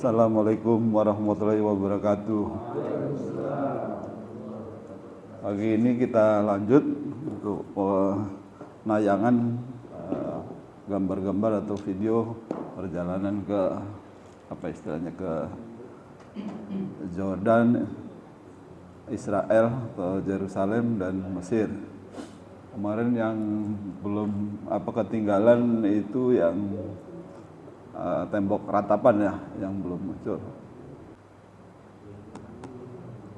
Assalamualaikum warahmatullahi wabarakatuh. Pagi ini kita lanjut untuk penayangan gambar-gambar atau video perjalanan ke ke Jordan, Israel, ke Yerusalem dan Mesir. Kemarin yang belum ketinggalan itu yang tembok ratapan ya, yang belum muncul.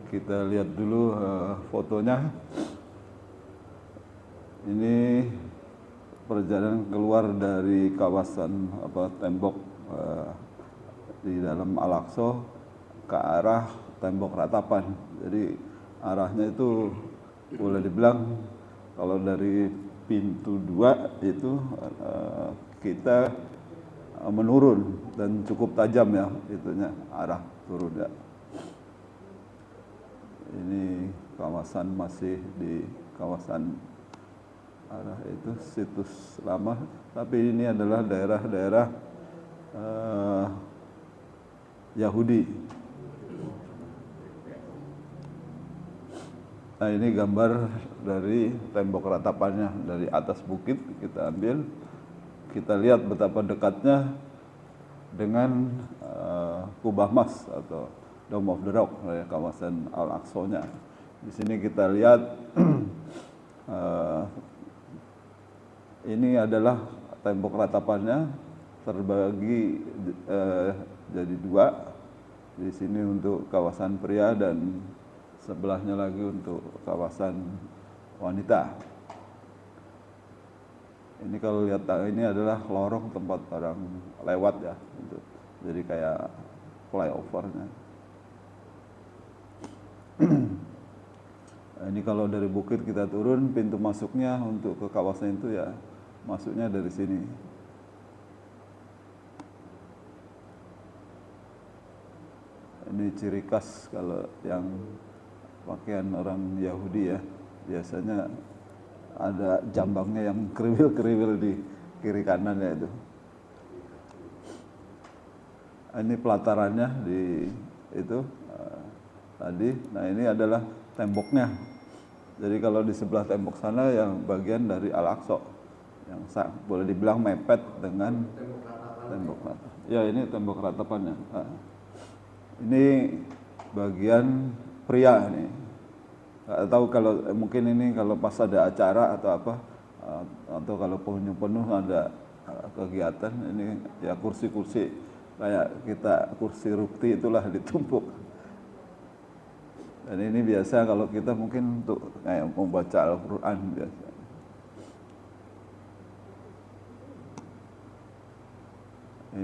Kita lihat dulu fotonya. Ini perjalanan keluar dari kawasan tembok di dalam Al-Aqsa ke arah tembok ratapan. Jadi arahnya itu boleh dibilang kalau dari pintu 2 itu kita menurun dan cukup tajam ya itunya, arah turun ya. Ini kawasan masih di kawasan arah itu situs lama, tapi ini adalah daerah-daerah Yahudi. Nah, ini gambar dari tembok ratapannya dari atas bukit kita ambil. Kita lihat betapa dekatnya dengan Kubah Mas atau Dome of the Rock, kawasan Al-Aqsa-nya. Di sini kita lihat ini adalah tembok ratapannya terbagi jadi 2. Di sini untuk kawasan pria dan sebelahnya lagi untuk kawasan wanita. Ini kalau lihat ini adalah lorong tempat orang lewat ya, jadi kayak flyovernya. Ini kalau dari bukit kita turun, pintu masuknya untuk ke kawasan itu ya masuknya dari sini. Ini ciri khas kalau yang pakaian orang Yahudi ya, biasanya ada jambangnya yang kriwil-kriwil di kiri kanannya itu. Ini pelatarannya di itu tadi. Nah, ini adalah temboknya. Jadi kalau di sebelah tembok sana yang bagian dari Al-Aqsa yang boleh dibilang mepet dengan tembok ratapan. Ya, ini tembok ratapannya. Ini bagian pria nih. Nggak tahu kalau mungkin ini kalau pas ada acara atau apa, atau kalau penuh ada kegiatan, ini ya kursi-kursi kayak kita kursi rukti itulah ditumpuk. Dan ini biasa kalau kita mungkin untuk kayak membaca Al-Quran biasa.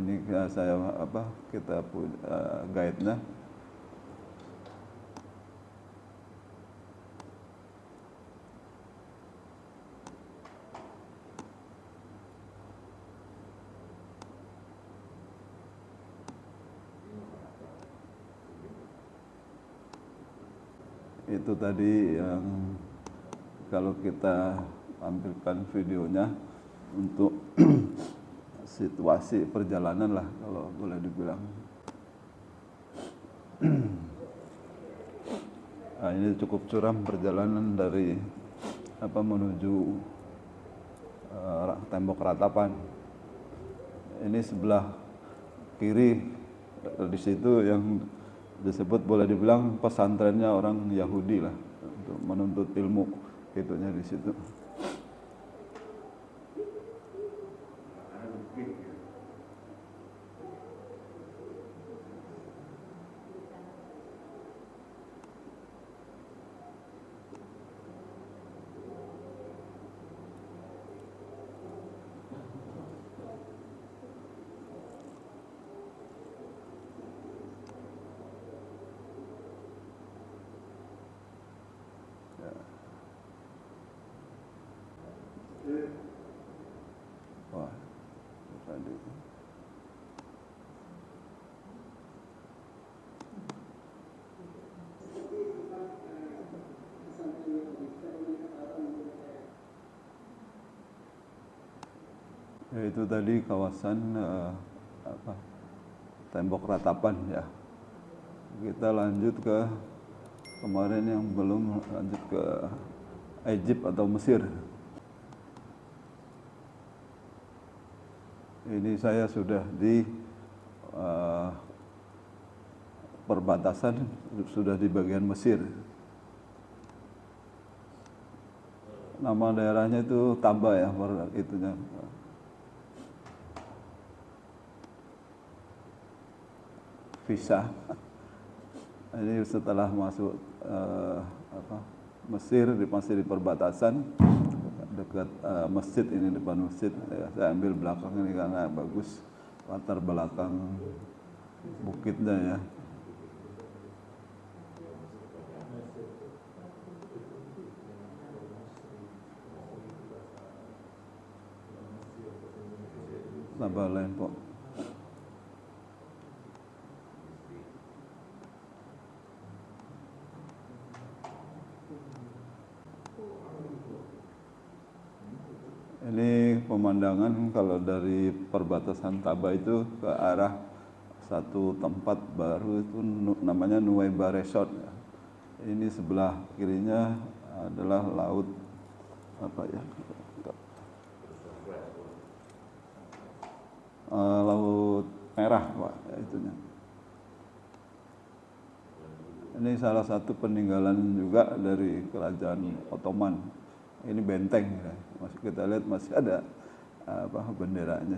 Ini saya kita punya guide-nya. Itu tadi yang kalau kita tampilkan videonya untuk situasi perjalanan lah kalau boleh dibilang. Nah, ini cukup curam perjalanan dari menuju tembok ratapan. Ini sebelah kiri di situ yang disebut boleh dibilang pesantrennya orang Yahudi lah untuk menuntut ilmu, itunya di situ. Wah, tadi. Ya, itu tadi kawasan tembok ratapan ya. Kita lanjut ke kemarin yang belum, lanjut ke Egypt atau Mesir. Ini saya sudah di perbatasan, sudah di bagian Mesir. Nama daerahnya itu Taba ya, itunya. Visa. Ini setelah masuk Mesir, masih di perbatasan dekat masjid ini, depan masjid. Ya, saya ambil belakang ini karena bagus latar belakang bukitnya ya. Tambah Lempok. Ini pemandangan kalau dari perbatasan Taba itu ke arah satu tempat baru itu namanya Nuweiba Resort. Ini sebelah kirinya adalah laut apa ya? Laut Merah, Pak, ya, itunya. Ini salah satu peninggalan juga dari Kerajaan Ottoman. Ini benteng, ya. Masih kita lihat masih ada benderanya.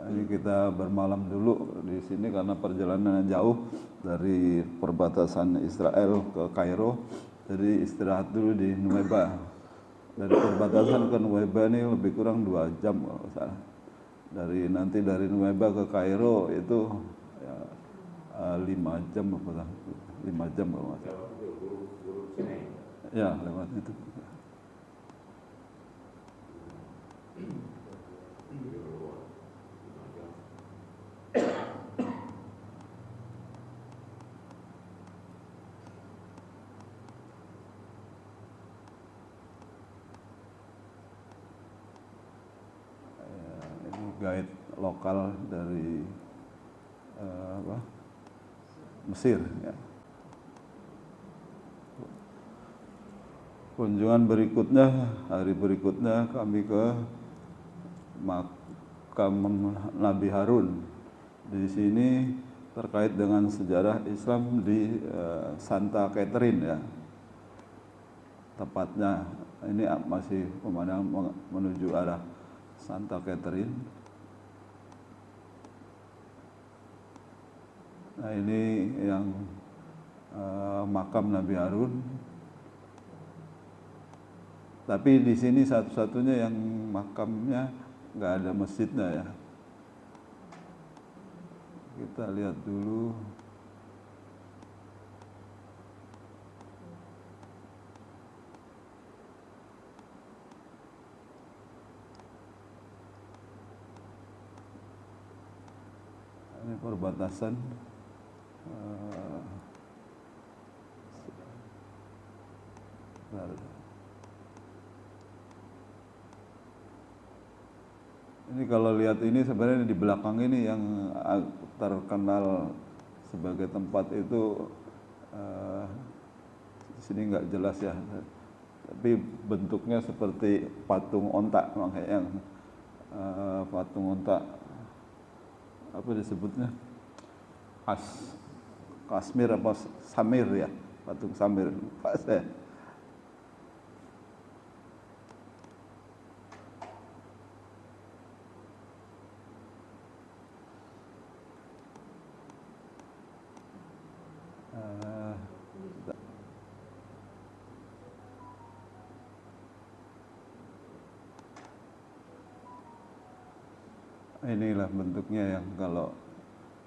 Ini kita bermalam dulu di sini karena perjalanan jauh dari perbatasan Israel ke Kairo. Jadi istirahat dulu di Nuweiba. Dari perbatasan ke Nuweiba ini lebih kurang 2 jam kalau nggak salah. Dari Nuweiba ke Kairo itu ya, 5 jam apa 5 jam kalau nggak salah. Ya, lewat itu. Guide lokal dari Mesir ya. Kunjungan berikutnya, hari berikutnya kami ke makam Nabi Harun. Di sini terkait dengan sejarah Islam di Santa Catherine ya. Tepatnya ini masih pemandangan menuju arah Santa Catherine. Nah ini yang makam Nabi Harun. Tapi di sini satu-satunya yang makamnya nggak ada masjidnya ya. Kita lihat dulu. Ini perbatasan. Ini kalau lihat ini sebenarnya di belakang ini yang terkenal sebagai tempat itu di sini nggak jelas ya, tapi bentuknya seperti patung onta, makanya yang patung onta apa disebutnya Kasmir apa Samir ya, patung Samir Pak saya. Inilah bentuknya yang kalau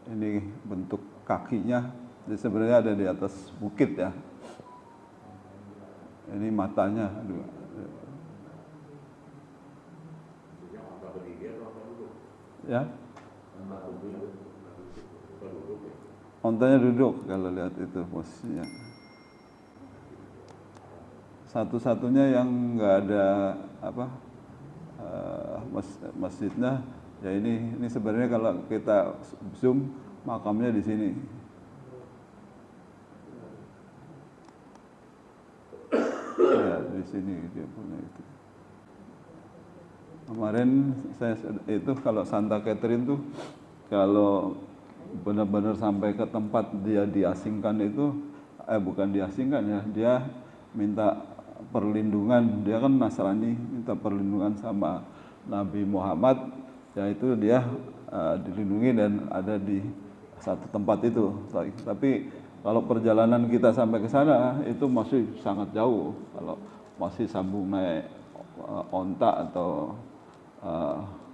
ini bentuk kakinya, jadi sebenarnya ada di atas bukit ya. Ini matanya, aduh. Ya. Ontanya duduk kalau lihat itu posisinya. Satu-satunya yang nggak ada apa masjidnya ya ini sebenarnya kalau kita zoom makamnya di sini. Ya, di sini dia punya itu. Kemarin saya itu kalau Santa Catherine tuh kalau benar-benar sampai ke tempat dia diasingkan itu bukan diasingkan ya, dia minta perlindungan, dia kan Nasrani, minta perlindungan sama Nabi Muhammad, yaitu dia dilindungi dan ada di satu tempat itu. Tapi kalau perjalanan kita sampai ke sana itu masih sangat jauh, kalau masih sambung naik onta atau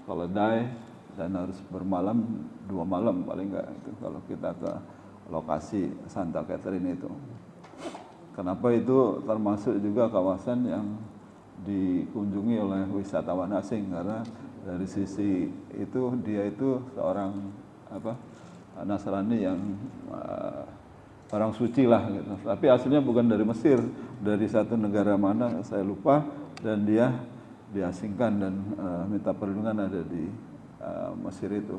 keledai dan harus bermalam 2 malam paling enggak itu kalau kita ke lokasi Santa Catherine itu. Kenapa itu termasuk juga kawasan yang dikunjungi oleh wisatawan asing karena dari sisi itu dia itu seorang Nasrani yang orang suci lah gitu. Tapi aslinya bukan dari Mesir, dari satu negara mana saya lupa, dan dia diasingkan dan minta perlindungan ada di Mesir itu.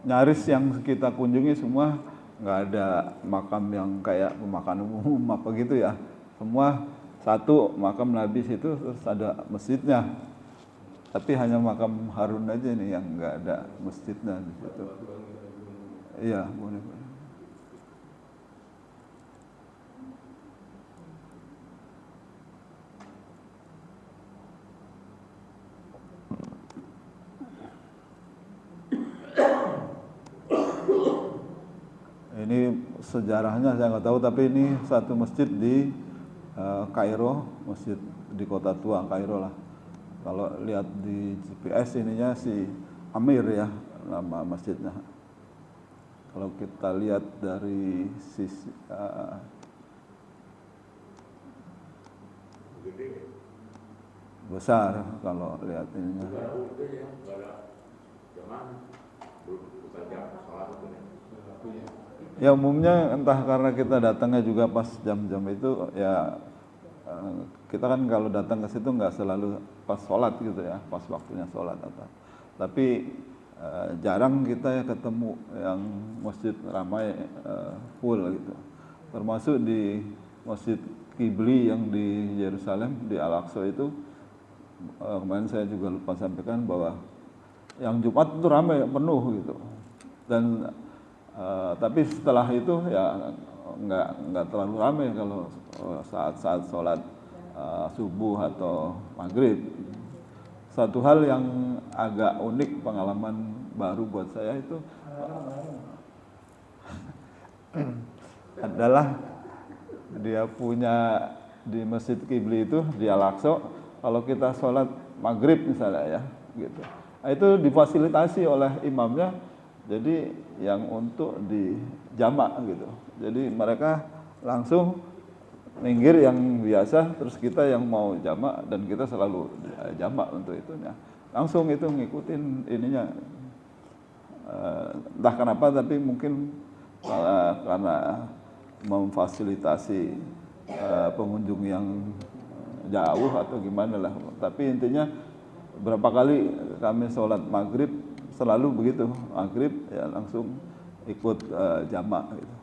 Nyaris yang kita kunjungi semua nggak ada makam yang kayak pemakaman umum apa gitu ya. Semua satu makam Nabi situ terus ada masjidnya. Tapi hanya makam Harun aja nih yang nggak ada masjidnya di situ. Iya, boleh. Ini sejarahnya saya nggak tahu, tapi ini satu masjid di Kairo, masjid di kota tua Kairo lah. Kalau lihat di GPS ininya si Amir ya nama masjidnya. Kalau kita lihat dari sisi besar kalau lihat ininya. Ya umumnya entah karena kita datangnya juga pas jam-jam itu ya kita kan kalau datang ke situ nggak selalu pas sholat gitu ya, pas waktunya sholat atau. Tapi jarang kita ya ketemu yang masjid ramai full gitu. Termasuk di Masjid Qibli yang di Yerusalem di Al-Aqsa itu kemarin saya juga lupa sampaikan bahwa yang Jumat itu ramai penuh gitu. Dan tapi setelah itu ya nggak terlalu ramai kalau saat sholat subuh atau maghrib. Satu hal yang agak unik, pengalaman baru buat saya itu adalah dia punya di Masjid Qibli itu di Al-Aqsa, kalau kita sholat maghrib misalnya ya gitu, itu difasilitasi oleh imamnya. Jadi yang untuk di jamak gitu. Jadi mereka langsung minggir yang biasa, terus kita yang mau jamak dan kita selalu jamak untuk itunya. Langsung itu ngikutin ininya. Entah kenapa tapi mungkin karena memfasilitasi pengunjung yang jauh atau gimana lah. Tapi intinya berapa kali kami sholat maghrib selalu begitu, maghrib ya langsung ikut jamak gitu.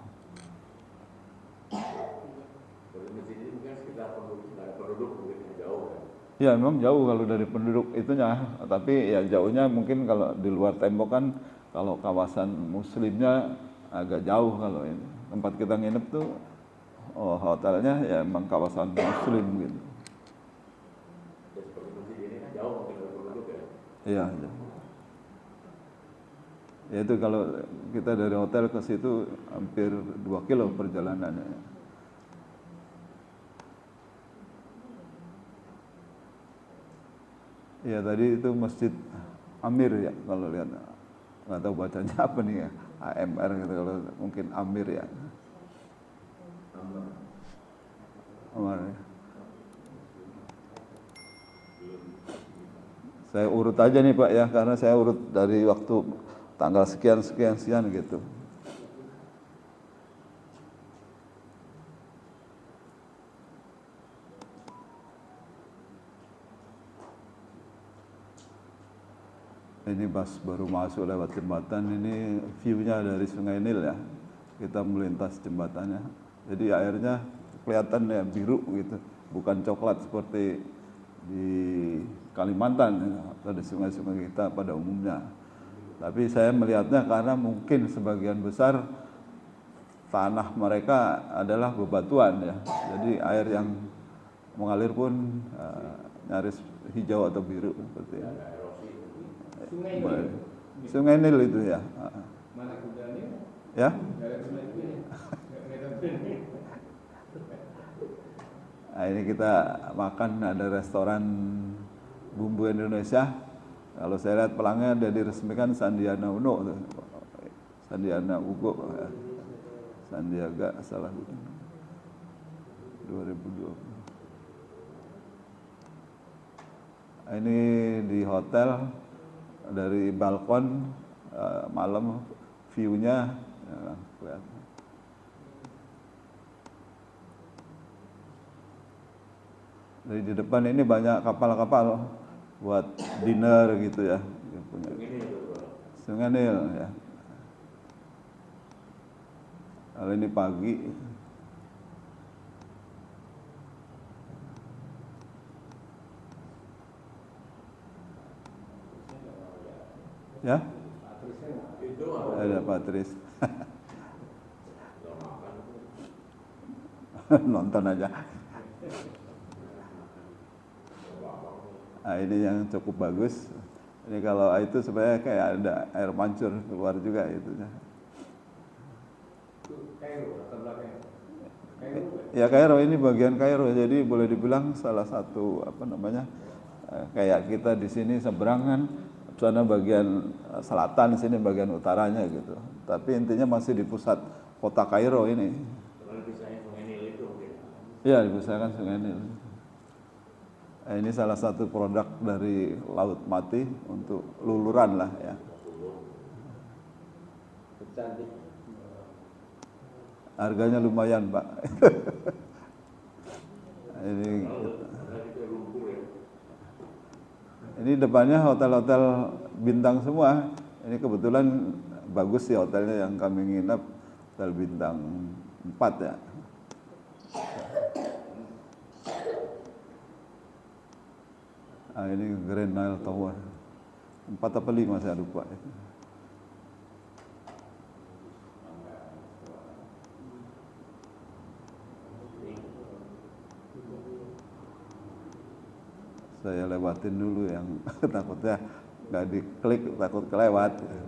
Ya memang jauh kalau dari penduduk itunya, tapi ya jauhnya mungkin kalau di luar tembok kan, kalau kawasan muslimnya agak jauh. Kalau ini tempat kita nginep tuh hotelnya ya emang kawasan muslim gitu. Iya, jauh. Ya itu kalau kita dari hotel ke situ hampir 2 kilo perjalanannya. Ya tadi itu Masjid Amir ya kalau lihat, nggak tahu bacanya apa nih ya, AMR gitu, kalau mungkin Amir ya. Saya urut aja nih Pak ya, karena saya urut dari waktu tanggal sekian sekian sekian gitu. Ini pas baru masuk lewat jembatan, ini view-nya dari Sungai Nil ya. Kita melintas jembatannya. Jadi airnya kelihatan ya biru gitu, bukan coklat seperti di Kalimantan ya, atau di sungai-sungai kita pada umumnya. Tapi saya melihatnya karena mungkin sebagian besar tanah mereka adalah bebatuan ya. Jadi air yang mengalir pun nyaris hijau atau biru seperti itu. Sungai Nil itu ya. Mana kudanya? Ya. Nah, ini kita makan ada restoran bumbu Indonesia. Kalau saya lihat pelangnya ada diresmikan Sandiana Uno, Sandiana Ugo, Sandiaga salah 2020. Ini di hotel dari balkon malam view-nya ya, kelihatan. Dari di depan ini banyak kapal-kapal buat dinner gitu ya. Punya Sungai Nil ya. Kalau ini pagi. Ya? Ada Patris. Nonton aja. Nah, ini yang cukup bagus. Ini kalau itu sebenarnya kayak ada air mancur keluar juga itunya. Kairo atau belakang? Ya Kairo ini bagian Kairo, jadi boleh dibilang salah satu apa namanya kayak kita di sini seberangan, sana bagian selatan, sini bagian utaranya gitu. Tapi intinya masih di pusat kota Kairo ini. Kalau pisahnya Sungai Nil itu mungkin. Iya, dipisahkan Sungai Nil. Nah, ini salah satu produk dari Laut Mati untuk luluran lah ya. Cantik. Harganya lumayan Pak. Ini depannya hotel-hotel bintang semua. Ini kebetulan bagus sih hotelnya yang kami nginap, hotel bintang 4 ya. Nah, ini Grand Nile Tower 4 apa 5 saya lupa ya. Saya lewatin dulu yang takutnya nggak diklik, takut kelewat. Ya.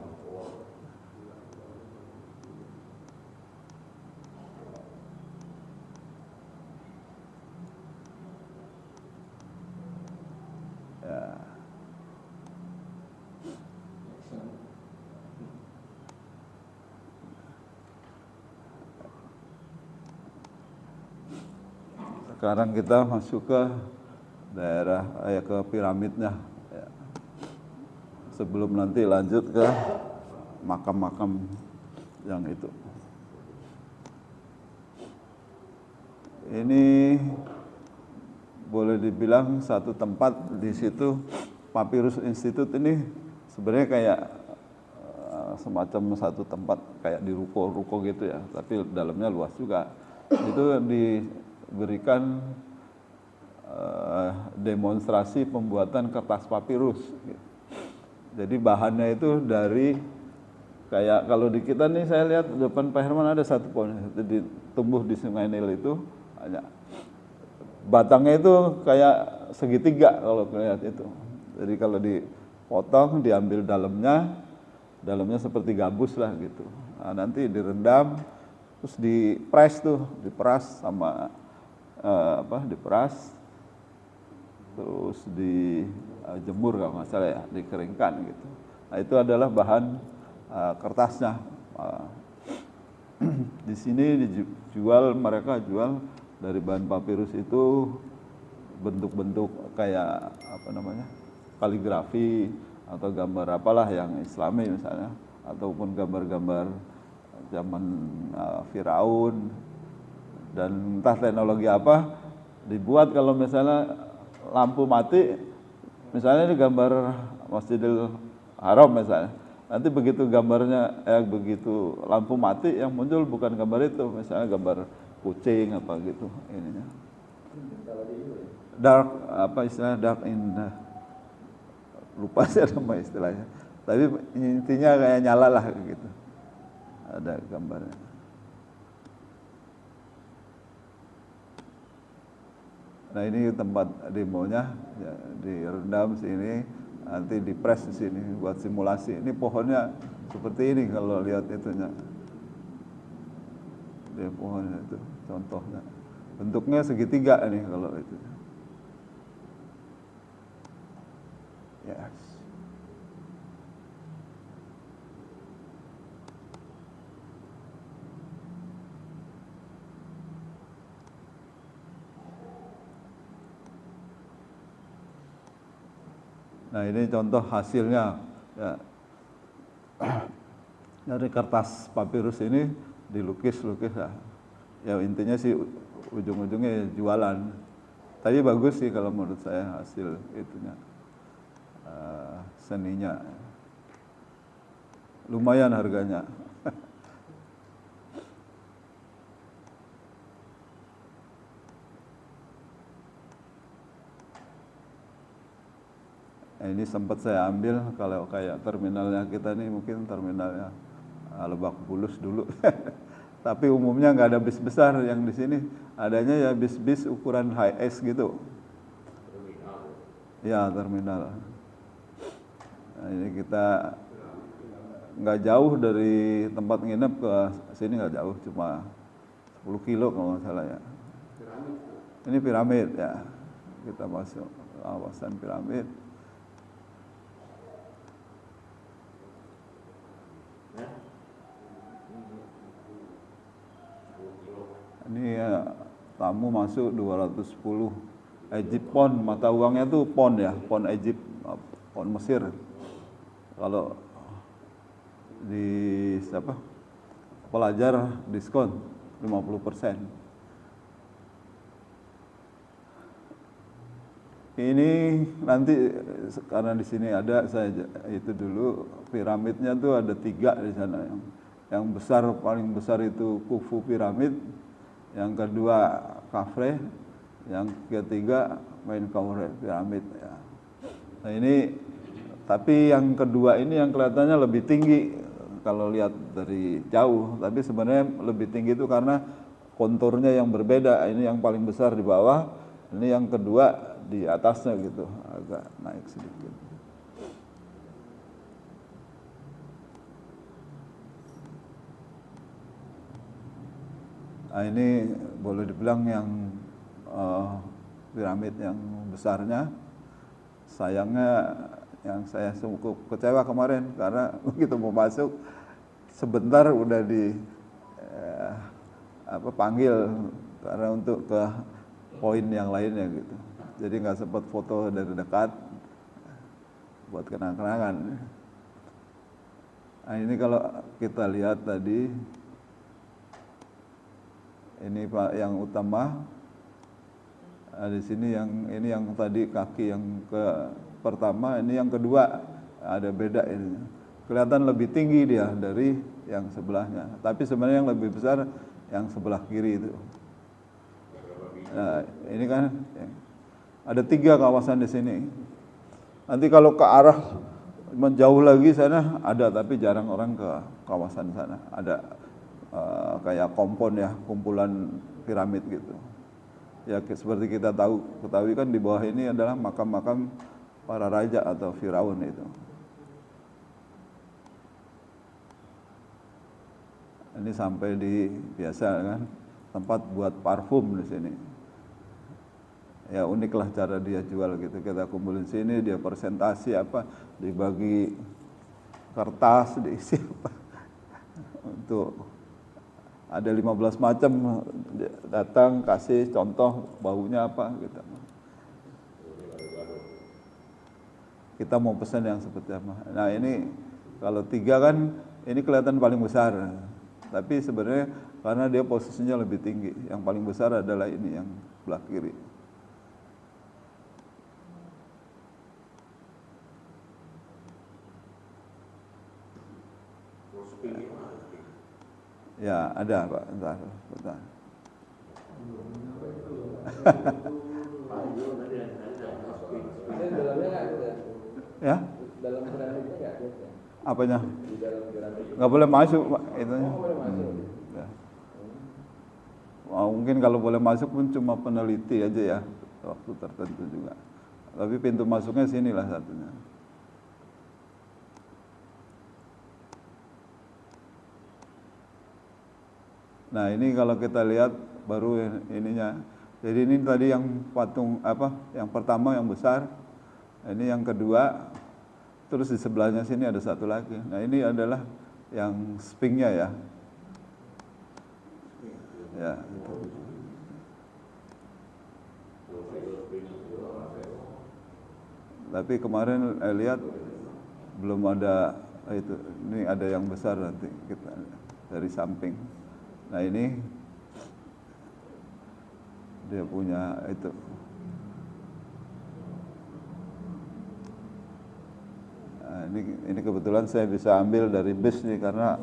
Sekarang kita masuk ke daerah ke piramidnya ya. Sebelum nanti lanjut ke makam-makam yang itu. Ini boleh dibilang satu tempat di situ Papyrus Institute ini sebenarnya kayak semacam satu tempat kayak di ruko-ruko gitu ya, tapi dalamnya luas juga. Itu diberikan demonstrasi pembuatan kertas papirus. Jadi bahannya itu dari kayak kalau di kita nih saya lihat depan Pak Herman ada satu pohon jadi tumbuh di Sungai Nil itu banyak. Batangnya itu kayak segitiga kalau lihat itu. Jadi kalau dipotong diambil dalamnya seperti gabus lah gitu. Nah, nanti direndam terus diperas sama diperas terus dijemur kalau nggak salah ya, dikeringkan gitu. Nah itu adalah bahan kertasnya. Di sini mereka jual dari bahan papirus itu bentuk-bentuk kayak apa namanya kaligrafi atau gambar apalah yang Islami misalnya, ataupun gambar-gambar zaman Firaun, dan entah teknologi apa dibuat. Kalau misalnya lampu mati, misalnya ini gambar Masjidil Haram misalnya, nanti begitu gambarnya begitu lampu mati, yang muncul bukan gambar itu, misalnya gambar kucing apa gitu ininya. Dark apa istilahnya, dark in lupa sih nama istilahnya, tapi intinya kayak nyala lah gitu, ada gambarnya. Nah ini tempat demonya, ya, direndam sini, nanti dipres di sini buat simulasi. Ini pohonnya seperti ini kalau lihat itunya, dia pohonnya itu contohnya, bentuknya segitiga nih kalau itu. Yes. Nah ini contoh hasilnya ya. Dari kertas papirus ini dilukis-lukis ya. Ya intinya sih ujung-ujungnya jualan. Tapi bagus sih kalau menurut saya hasil itunya, seninya. Lumayan harganya. Ini sempat saya ambil kalau kayak terminalnya kita nih, mungkin terminalnya Lebak Bulus dulu. Tapi umumnya nggak ada bis besar yang di sini. Adanya ya bis-bis ukuran high S gitu. Ya terminal. Nah, ini kita nggak jauh dari tempat nginep ke sini, nggak jauh, cuma 10 kilo kalau nggak salah ya. Ini piramid ya. Kita masuk kawasan piramid. Ini ya, tamu masuk 210 Egypt pound, mata uangnya tuh pound ya, pound Egypt, pound Mesir. Kalau di siapa? Pelajar diskon 50%. Ini nanti karena di sini ada, saya itu dulu piramidnya tuh ada 3 di sana. Yang besar, paling besar itu Khufu piramid, yang kedua Khafre, yang ketiga Menkaure piramid ya. Nah ini, tapi yang kedua ini yang kelihatannya lebih tinggi kalau lihat dari jauh, tapi sebenarnya lebih tinggi itu karena konturnya yang berbeda. Ini yang paling besar di bawah, ini yang kedua di atasnya gitu, agak naik sedikit. Nah, ini boleh dibilang yang piramid yang besarnya. Sayangnya yang saya cukup kecewa kemarin karena begitu mau masuk sebentar udah panggil karena untuk ke poin yang lainnya gitu. Jadi nggak sempat foto dari dekat buat kenang-kenangan. Nah, ini kalau kita lihat tadi, ini Pak yang utama. Nah, di sini ini yang tadi kaki yang ke pertama, ini yang kedua, ada beda ini. Kelihatan lebih tinggi dia dari yang sebelahnya. Tapi sebenarnya yang lebih besar yang sebelah kiri itu. Nah, ini kan ada 3 kawasan di sini. Nanti kalau ke arah menjauh lagi sana ada, tapi jarang orang ke kawasan sana. Ada kayak kompon ya, kumpulan piramid gitu. Ya seperti kita ketahui kan di bawah ini adalah makam-makam para raja atau Firaun itu. Ini sampai di biasa kan tempat buat parfum di sini. Ya uniklah cara dia jual gitu. Kita kumpulin sini, dia presentasi apa, dibagi kertas, diisi apa. Untuk ada 15 macam, datang kasih contoh baunya apa gitu. kita mau pesan yang seperti apa. Nah ini kalau 3 kan ini kelihatan paling besar, tapi sebenarnya karena dia posisinya lebih tinggi, yang paling besar adalah ini yang sebelah kiri. Ya ada Pak, bentar. Ya? Dalam piramidnya nggak ada. Apanya? Di dalam piramid. Nggak boleh masuk Pak, itunya. Oh, boleh masuk. Ya. Mungkin kalau boleh masuk pun cuma peneliti aja ya, waktu tertentu juga. Tapi pintu masuknya sinilah satunya. Nah ini kalau kita lihat baru ininya. Jadi ini tadi yang patung apa? Yang pertama yang besar. Ini yang kedua. Terus di sebelahnya sini ada satu lagi. Nah ini adalah yang sphinxnya ya. Ya. Tapi kemarin lihat belum ada itu. Ini ada yang besar nanti kita dari samping. Nah ini dia punya itu. Nah, ini kebetulan saya bisa ambil dari bus nih karena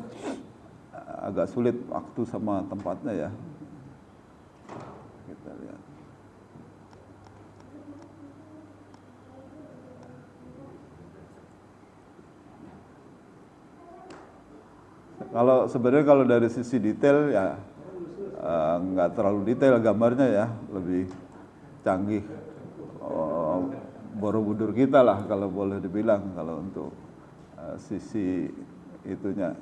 agak sulit waktu sama tempatnya ya. Kita lihat. Kalau sebenarnya kalau dari sisi detail ya nggak terlalu detail gambarnya ya, lebih canggih Borobudur kita lah kalau boleh dibilang kalau untuk sisi itunya.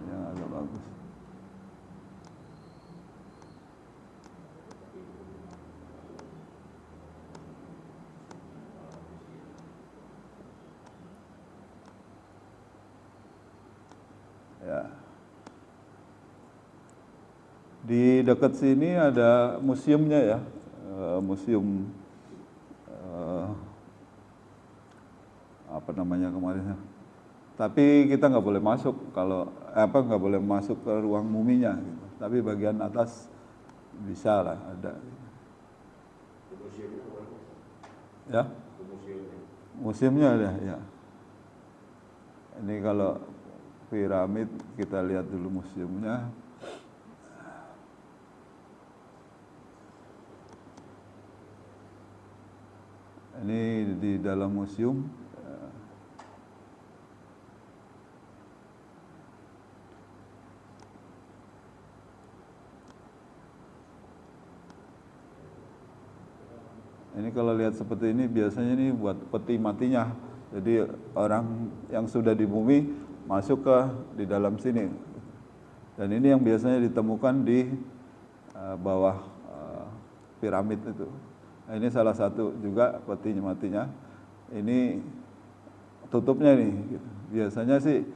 Yang agak bagus. Ya. Di dekat sini ada museumnya ya, museum apa namanya kemarin. Tapi kita nggak boleh masuk kalau nggak boleh masuk ke ruang muminya. Gitu. Tapi bagian atas bisa lah ada. Ya, museumnya ada ya. Ini kalau piramid kita lihat dulu museumnya. Ini di dalam museum. Ini kalau lihat seperti ini biasanya ini buat peti matinya. Jadi orang yang sudah di bumi masuk ke di dalam sini. Dan ini yang biasanya ditemukan di bawah piramid itu. Nah, ini salah satu juga peti matinya. Ini tutupnya nih. Gitu. Biasanya sih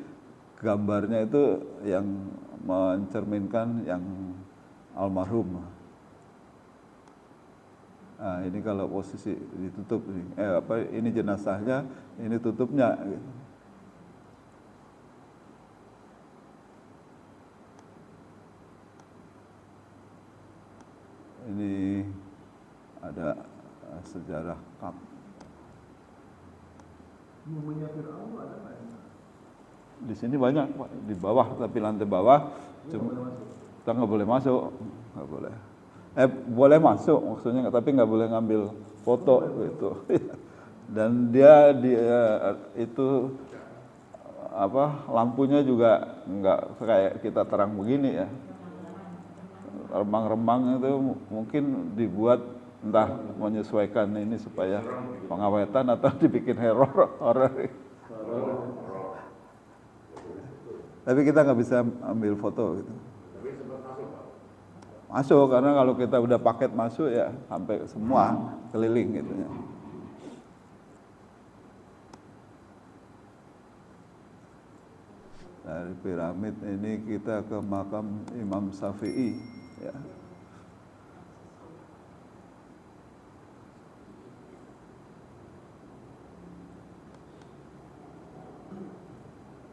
gambarnya itu yang mencerminkan yang almarhum. Nah, ini kalau posisi ditutup nih. Ini jenazahnya, ini tutupnya. Gitu. Ini ada sejarah Kap. Di sini banyak Pak, di bawah tapi lantai bawah cuma kita nggak boleh masuk, nggak boleh. Boleh masuk maksudnya, tapi nggak boleh ngambil foto gitu. Dan dia itu lampunya juga nggak kayak kita terang begini ya. Remang-remang itu mungkin dibuat entah menyesuaikan ini supaya pengawetan atau dibikin horor. Tapi kita nggak bisa ambil foto gitu. Masuk karena kalau kita udah paket masuk ya sampai semua keliling gitu ya. Dari piramid ini kita ke makam Imam Syafi'i, ya.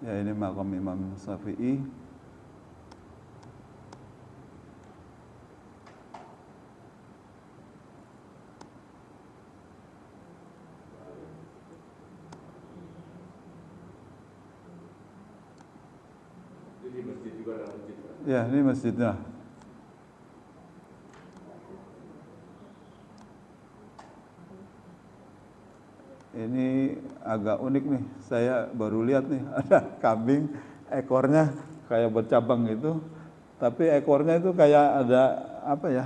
Ya, ini makam Imam Syafi'i. Jadi masjid juga ada masjid, Pak. Ya, ini masjidnya. Ini agak unik nih, saya baru lihat nih, ada kambing, ekornya kayak bercabang gitu, tapi ekornya itu kayak ada apa ya,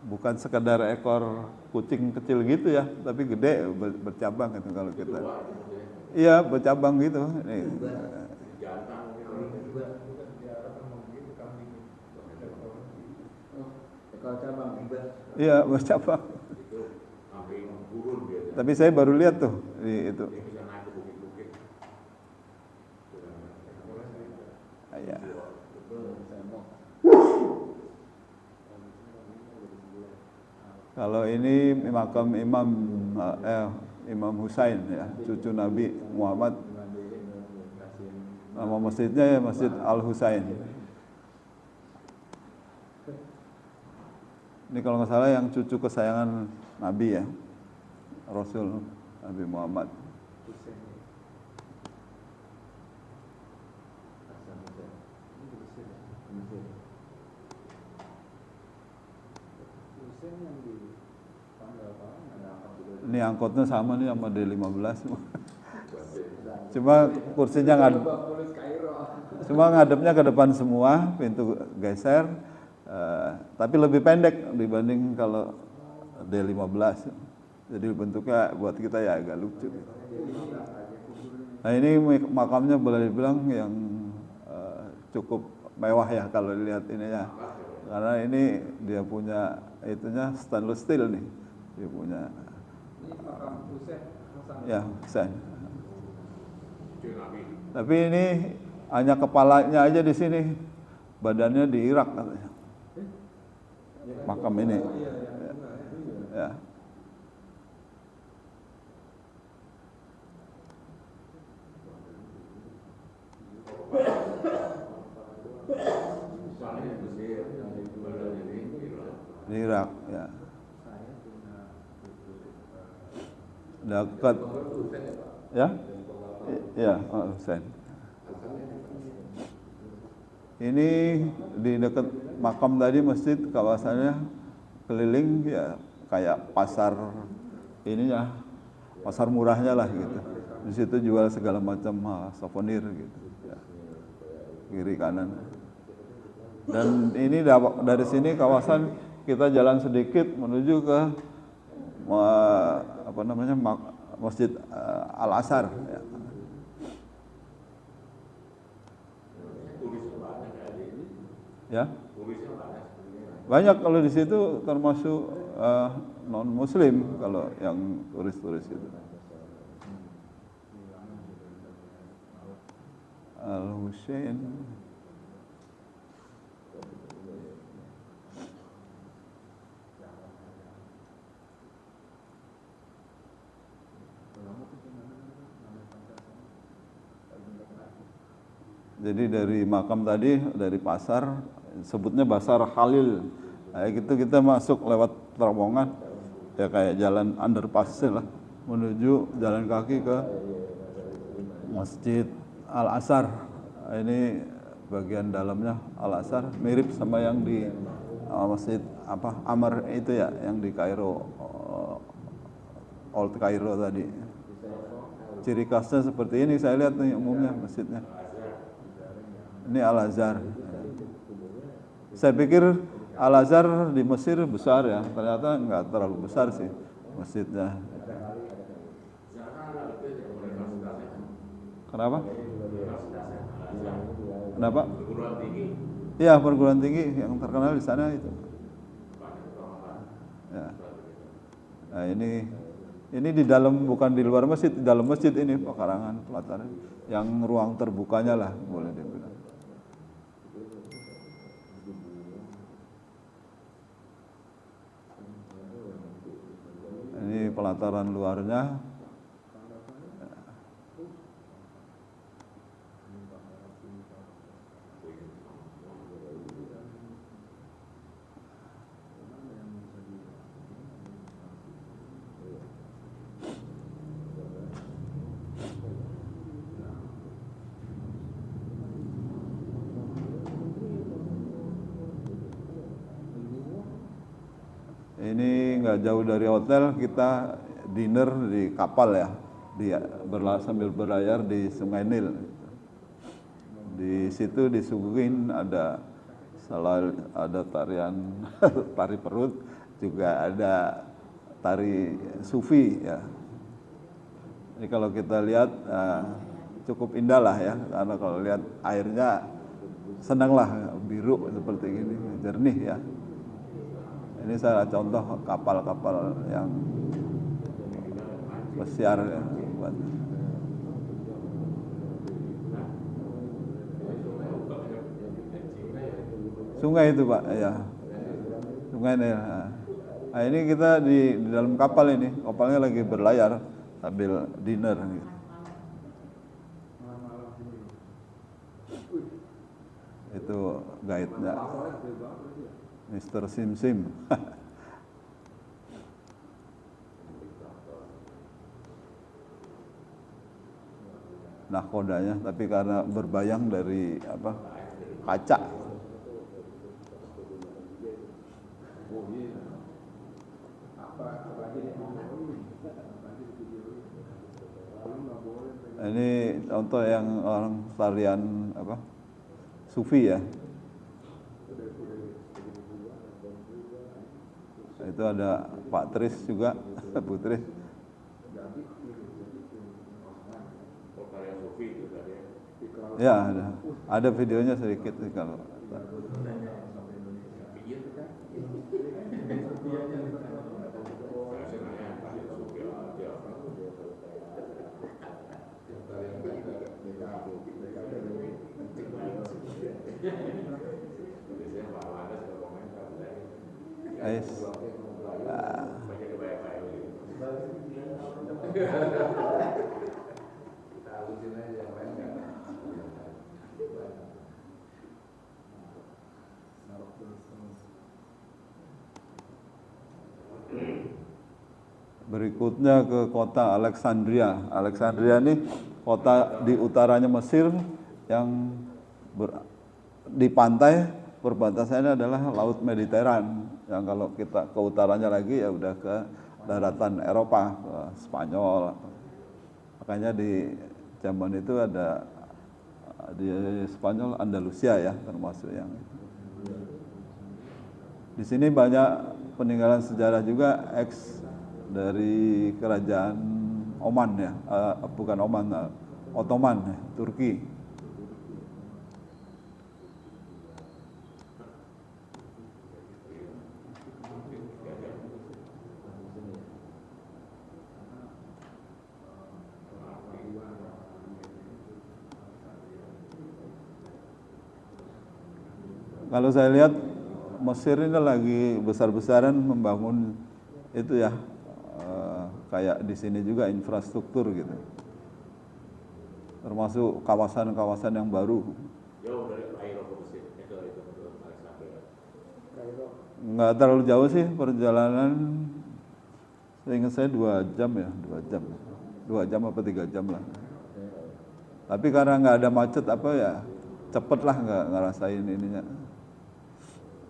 bukan sekedar ekor kucing kecil gitu ya, tapi gede, bercabang gitu kalau kita. Iya, bercabang gitu. Nih. Ekor cabang, Iya, bercabang. itu kambing gurun biasanya. Tapi saya baru lihat tuh di itu. Dia bisa naik ke bukit-bukit. Ya. Kalau ini makam Imam Husain ya, cucu Nabi Muhammad. Nama masjidnya ya Masjid Al Husain. Ini kalau nggak salah yang cucu kesayangan Nabi ya, Rasul Nabi Muhammad. Ini angkotnya sama nih sama D15. Cuma kursinya ngadepnya ke depan semua, pintu geser, tapi lebih pendek dibanding kalau D15. Jadi bentuknya buat kita ya agak lucu. Nah, ini makamnya boleh dibilang yang cukup mewah ya kalau dilihat ini ya. Karena ini dia punya itunya stainless steel nih. Dia punya ya, Husain. Tapi ini hanya kepalanya aja di sini, badannya di Irak katanya. Makam ini. Ya. Di Irak, ya. Dekat, ya, ya, Husain. Ini di dekat makam tadi masjid, kawasannya keliling ya kayak pasar ininya, pasar murahnya lah gitu. Di situ jual segala macam souvenir gitu, ya. Kiri kanan. Dan ini dari sini kawasan kita jalan sedikit menuju ke apa namanya Masjid Al Azhar. Ya. Ya, banyak kalau di situ termasuk non Muslim kalau yang turis-turis itu. Al Husain. Jadi dari makam tadi, dari pasar, sebutnya Pasar Khalil. Nah, gitu kita masuk lewat terowongan, ya kayak jalan underpass lah, menuju jalan kaki ke Masjid Al Azhar. Nah, ini bagian dalamnya Al Azhar, mirip sama yang di Masjid Amr itu ya, yang di Kairo, Old Kairo tadi. Ciri khasnya seperti ini, saya lihat nih umumnya masjidnya. Ini Al Azhar. Saya pikir Al Azhar di Mesir besar ya, ternyata nggak terlalu besar sih masjidnya. Kenapa? Kenapa? Iya, perguruan tinggi yang terkenal di sana itu. Ya. Nah, ini Ini di dalam, bukan di luar masjid, di dalam masjid ini pekarangan pelataran. Yang ruang terbukanya lah boleh dibilang. Ini pelataran luarnya. Ini nggak jauh dari hotel, kita dinner di kapal ya, sambil berlayar di Sungai Nil. Di situ disuguhin ada tarian tari perut, juga ada tari sufi ya. Jadi kalau kita lihat cukup indah lah ya, karena kalau lihat airnya senang lah, biru seperti ini, jernih ya. Ini salah contoh kapal-kapal yang pesiar ya, buat. Sungai itu Pak, ya. Sungai Nil. Nah, ini kita di dalam kapal ini, kapalnya lagi berlayar sambil dinner. Gitu. Itu guide-nya, Mr. Sim Sim. Nahkodanya, tapi karena berbayang dari kaca. Ini contoh yang orang tarian sufi ya. Itu ada Pak Tris juga, Bu Tris. Ya, ada videonya sedikit sih kalau. Berikutnya ke kota Alexandria. Alexandria ini kota di utaranya Mesir yang di pantai, perbatasannya adalah Laut Mediteran. Yang kalau kita ke utaranya lagi ya udah ke daratan Eropa, ke Spanyol. Makanya di zaman itu ada di Spanyol Andalusia ya, termasuk yang itu. Di sini banyak peninggalan sejarah juga dari kerajaan Oman ya, bukan Oman, Ottoman ya, Turki. Kalau saya lihat Mesir ini lagi besar-besaran membangun itu ya, kayak di sini juga infrastruktur gitu, termasuk kawasan-kawasan yang baru. Jauh dari Kairo ke Mesir, itu Alexandria. Nggak terlalu jauh sih perjalanan, seingat saya 2 jam ya, 2 jam apa 3 jam lah. Tapi karena nggak ada macet cepet lah, nggak ngerasain ininya.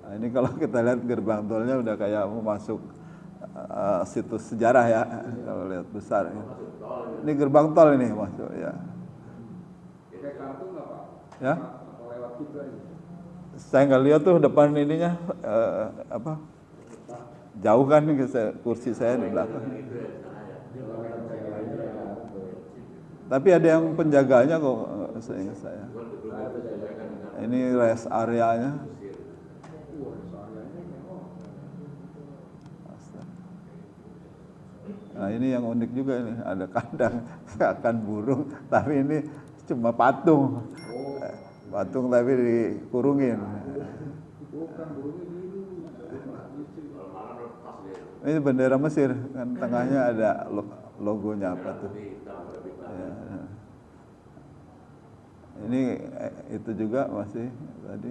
Nah, ini kalau kita lihat gerbang tolnya udah kayak mau masuk situs sejarah ya, kalau lihat besar. Ya. Ini gerbang tol ini masuk ya. Kayak kartu nggak Pak? Ya? Atau lewat gitu aja? Saya nggak lihat tuh depan ininya jauh kan kursi saya di belakang. Tapi ada yang penjaganya kok, seingat saya. Ini rest areanya. Nah ini yang unik juga ini, ada kandang seakan burung, tapi ini cuma patung. Patung tapi dikurungin. Ini bendera Mesir, kan tengahnya ada logonya apa tuh. Ya. Ini itu juga masih tadi.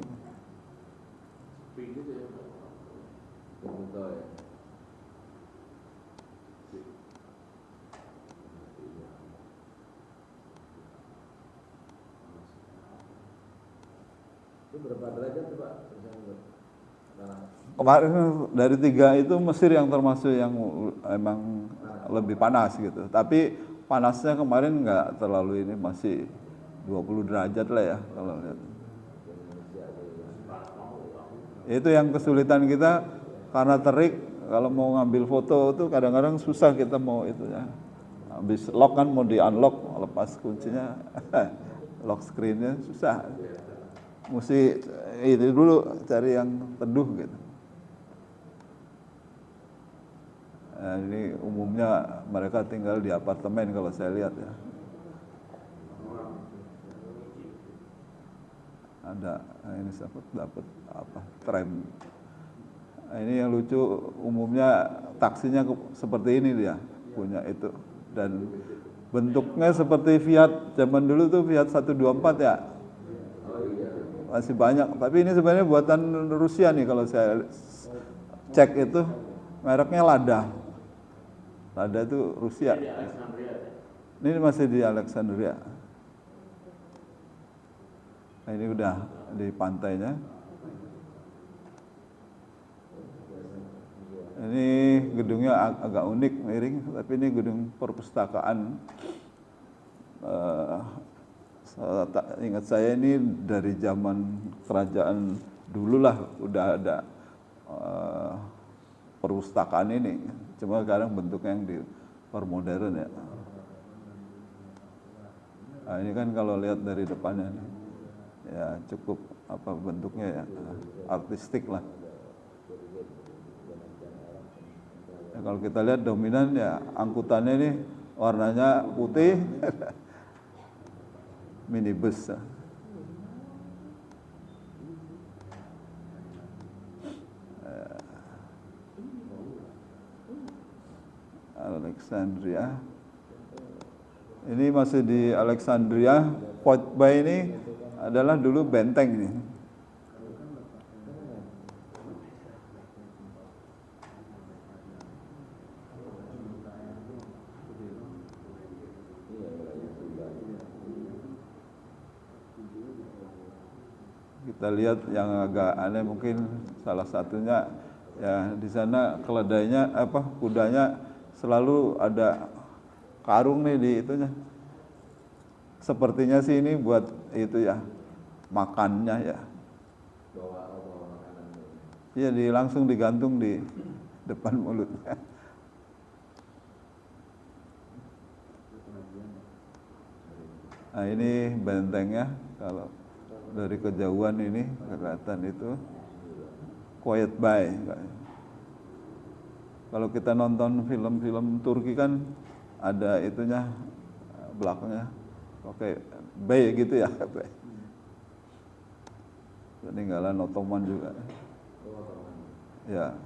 Itu berapa derajat tuh Pak? Kemarin dari 3 itu Mesir yang termasuk yang emang lebih panas gitu. Tapi panasnya kemarin nggak terlalu ini, masih 20 derajat lah ya kalau lihat. Itu yang kesulitan kita karena terik, kalau mau ngambil foto tuh kadang-kadang susah kita mau itu ya. Habis lock kan mau di unlock, lepas kuncinya lock screennya susah. Mesti itu dulu cari yang teduh gitu. Nah, ini umumnya mereka tinggal di apartemen kalau saya lihat ya. Ada, nah ini dapat apa? Tram. Nah, ini yang lucu, umumnya taksinya seperti ini dia punya itu, dan bentuknya seperti Fiat zaman dulu tuh Fiat 124 ya. Masih banyak, tapi ini sebenarnya buatan Rusia nih kalau saya cek itu, mereknya Lada. Lada itu Rusia. Ini masih di Alexandria. Nah, ini udah di pantainya. Ini gedungnya agak unik, miring, tapi ini gedung perpustakaan. Ingat saya ini dari zaman kerajaan dulu lah udah ada perpustakaan ini. Cuma sekarang bentuknya yang dipermodern ya. Nah, ini kan kalau lihat dari depannya nih, ya cukup apa bentuknya ya, artistik lah. Ya, kalau kita lihat dominan ya angkutannya ini warnanya putih, minibus. Alexandria. Ini masih di Alexandria. Port Bay ini adalah dulu benteng ini. Kita lihat yang agak aneh mungkin salah satunya ya di sana keledainya apa kudanya selalu ada karung nih di itunya. Sepertinya sih ini buat itu ya, makannya ya. Iya, langsung digantung di depan mulutnya. Nah ini bentengnya, kalau dari kejauhan ini kelihatan itu Quiet Bay. Kalau kita nonton film-film Turki kan ada itunya belakangnya, oke, bay gitu ya, bay. Peninggalan Ottoman juga. Ya.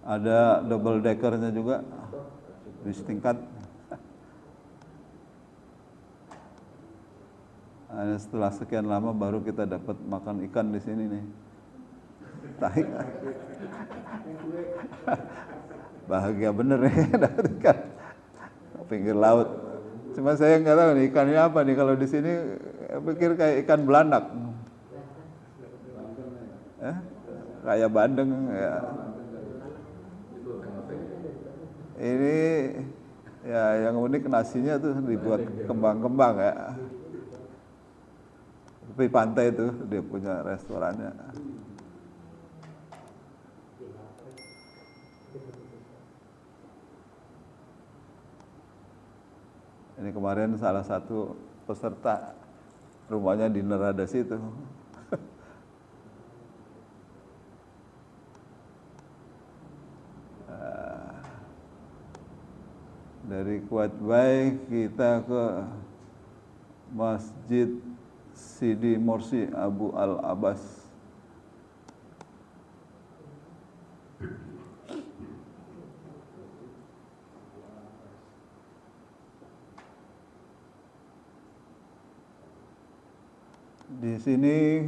Ada double deckernya juga, bis tingkat. Nah, setelah sekian lama baru kita dapat makan ikan di sini nih. Tahi. Bahagia bener nih dapat ikan pinggir laut. Cuma saya nggak tahu nih ikannya apa nih, kalau di sini pikir kayak ikan belanak. Kayak bandeng ya. Ini ya yang unik nasinya tuh dibuat kembang-kembang ya. tepi pantai itu dia punya restorannya. Ini kemarin salah satu peserta rumahnya di Nerada situ. Dari Kuwait kita ke Masjid Sidi Morsi Abu Al-Abbas. Di sini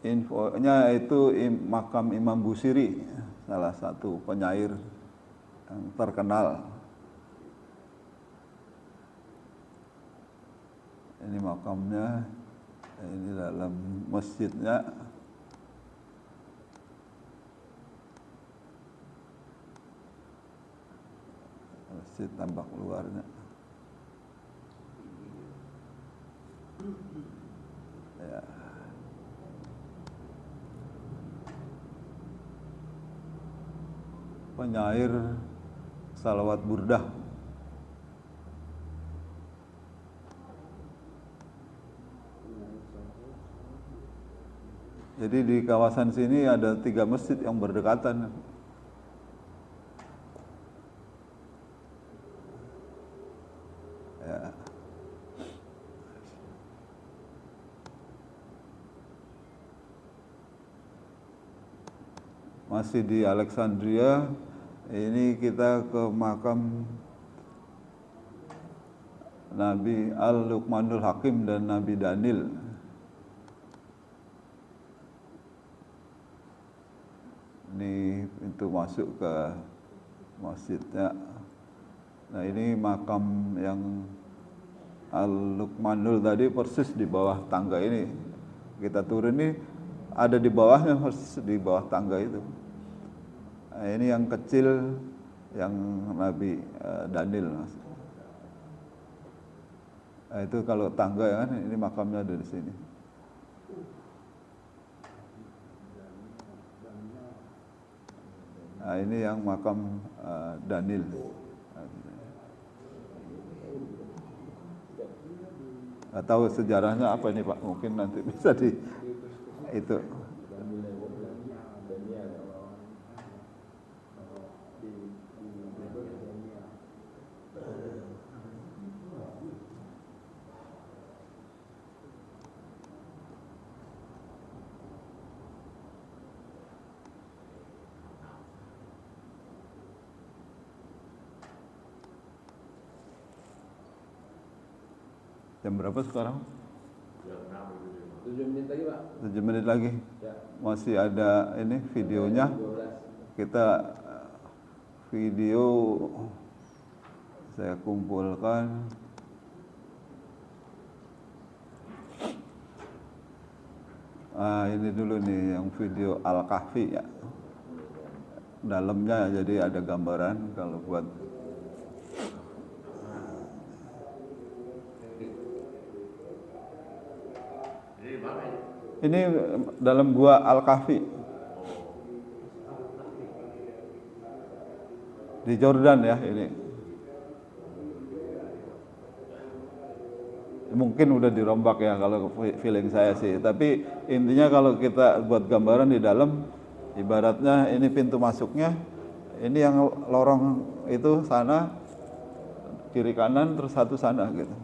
infonya itu makam Imam Busiri, salah satu penyair yang terkenal. Ini makamnya, ini dalam masjidnya. Masjid tampak luarnya. Ya. Penyair salawat burdah. Jadi di kawasan sini ada 3 masjid yang berdekatan. Ya. Masih di Alexandria, ini kita ke makam Nabi Al-Luqmanul Hakim dan Nabi Daniel. Ini pintu masuk ke masjidnya. Nah ini makam yang Al-Luqmanul tadi persis di bawah tangga ini. Kita turun ini ada di bawahnya, persis di bawah tangga itu. Nah, ini yang kecil yang Nabi Daniel. Nah, itu kalau tangga ya kan, ini makamnya ada di sini. Nah, ini yang makam Daniel. Nggak tahu sejarahnya apa ini Pak, mungkin nanti bisa di itu. Jam berapa sekarang? 7 menit lagi Pak. 7 menit lagi. Ya. Masih ada ini videonya. 12. Kita video saya kumpulkan. Ini dulu nih yang video Al-Kahfi ya. Dalamnya jadi ada gambaran kalau buat ini dalam gua Al-Kahfi di Jordan ya ini. Mungkin udah dirombak ya kalau feeling saya sih. Tapi intinya kalau kita buat gambaran di dalam, ibaratnya ini pintu masuknya, ini yang lorong itu sana, kiri kanan, terus satu sana gitu.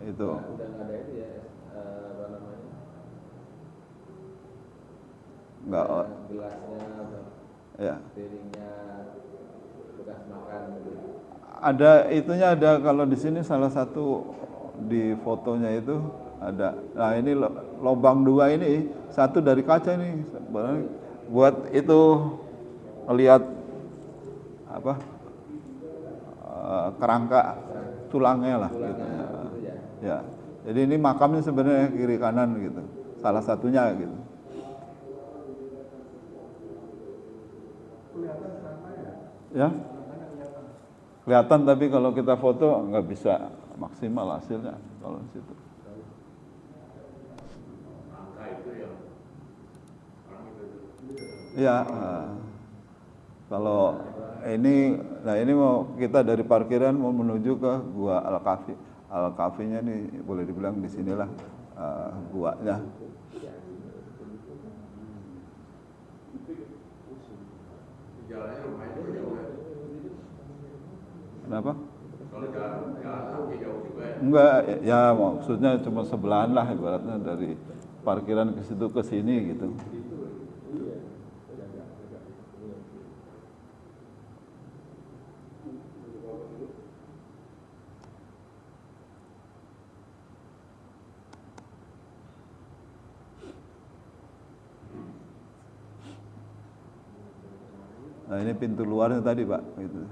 Itu. Udah nggak ada itu ya, apa namanya? Enggak. Gelasnya, Ya. piringnya, bekas makan gitu. Ada itunya ada kalau di sini salah satu di fotonya itu ada. Nah ini lubang 2 ini, satu dari kaca ini buat itu lihat apa kerangka tulangnya lah gitu. Ya. Jadi ini makamnya sebenarnya kiri kanan gitu. Salah satunya gitu. Ya. Kelihatan tapi kalau kita foto nggak bisa maksimal hasilnya kalau di situ. Ya, kalau ini, nah ini mau kita dari parkiran mau menuju ke Gua Al-Kahfi. Al-Kahfinya nih boleh dibilang di sinilah guanya. Jalannya lumayan jauh ya. Kenapa? Kalau jalan kaki jauh juga ya. Enggak, ya maksudnya cuma sebelahan lah ibaratnya dari parkiran ke situ ke sini gitu. Nah ini pintu luarnya tadi Pak, gitu.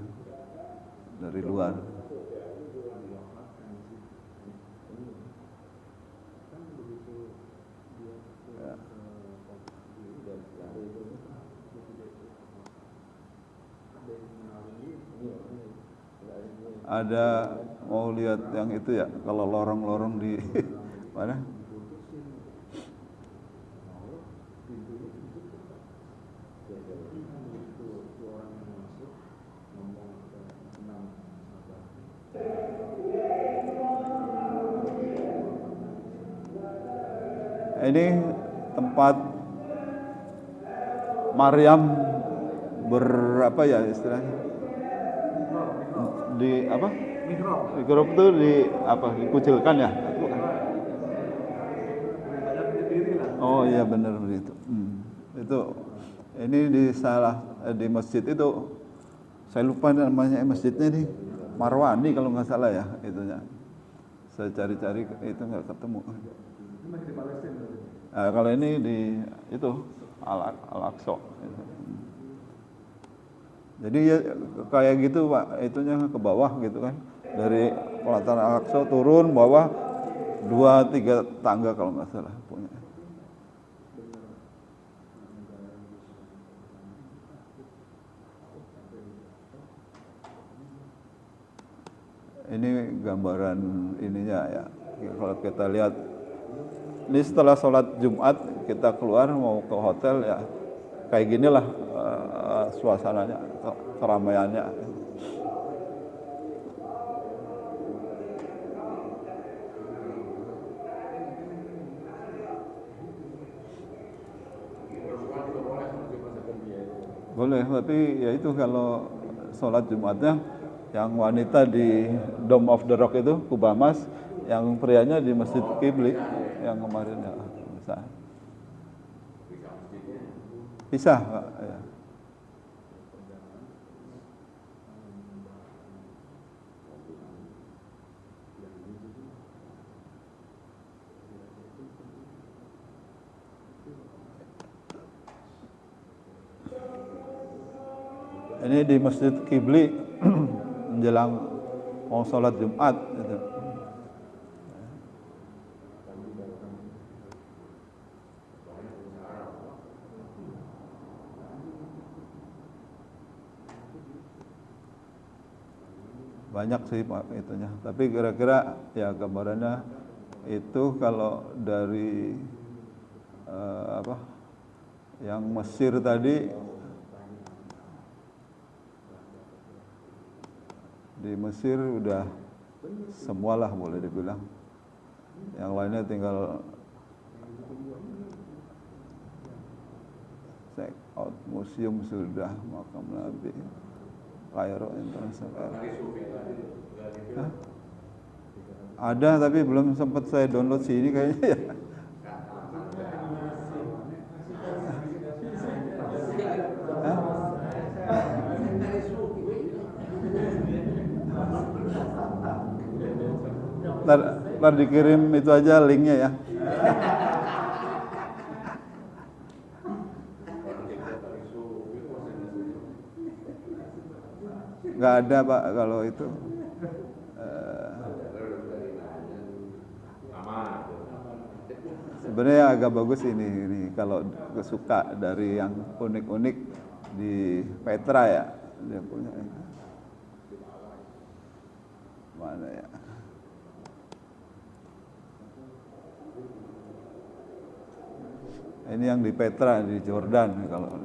Dari luar. Ya. Ada mau lihat yang itu ya, kalau lorong-lorong di mana? Ini tempat Maryam berapa ya istilahnya? Di apa? Mikrop itu di apa? Dikucilkan ya? Oh iya benar begitu. Itu ini di masjid itu saya lupa namanya masjidnya nih, Marwani kalau nggak salah ya itunya. Saya cari-cari itu nggak ketemu. Nah, kalau ini di itu Al-Aqsa. Jadi ya kayak gitu Pak, itunya ke bawah gitu kan. Dari pelataran Al-Aqsa turun bawah 2-3 tangga kalau nggak salah punya. Ini gambaran ininya ya. Kalau kita lihat ini setelah sholat Jumat kita keluar mau ke hotel ya kayak ginilah suasananya, keramaiannya. Boleh, tapi ya itu kalau sholat Jumatnya yang wanita di Dome of the Rock itu Kubamas, yang prianya di Masjid Qibli yang kemarin ya bisa. Bisa, Pak. Ya. Ini di Masjid Qibli menjelang mau sholat Jumat gitu. Banyak sih Pak itunya, tapi kira-kira ya gambarannya itu kalau dari apa yang Mesir tadi, di Mesir udah semualah boleh dibilang, yang lainnya tinggal check out museum sudah, makam Nabi, Kairo International. Hah? Ada tapi belum sempat saya download sih ini kayaknya ya. Ntar dikirim itu aja linknya ya. Nggak ada Pak kalau itu. Sebenarnya agak bagus ini kalau suka dari yang unik-unik di Petra ya, dia punya. Mana ya? Ini yang di Petra di Jordan kalau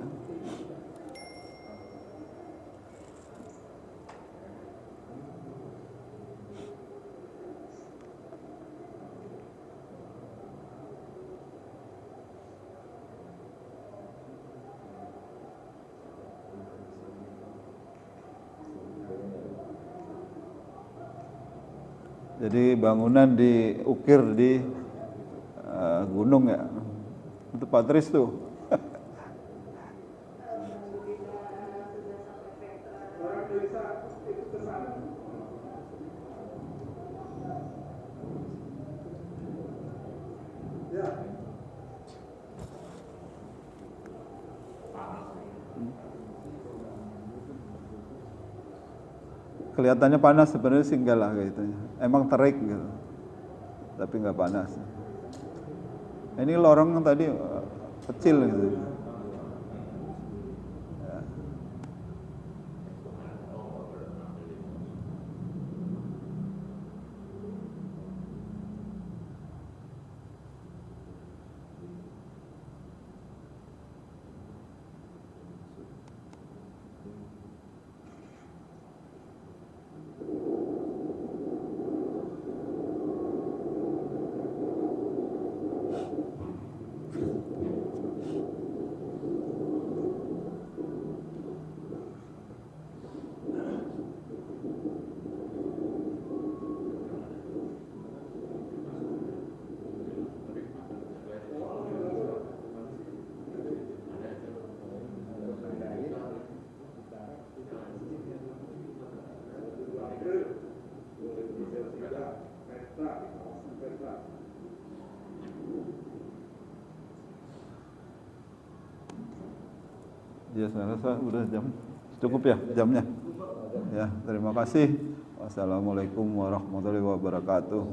Jadi bangunan diukir di gunung ya. Itu Patris tuh. Kelihatannya panas, sebenarnya sih enggak lah kayak gitu. Emang terik gitu, tapi nggak panas. Ini lorong tadi kecil gitu. Ya, saya rasa udah jam cukup ya jamnya. Ya, terima kasih. Wassalamualaikum warahmatullahi wabarakatuh.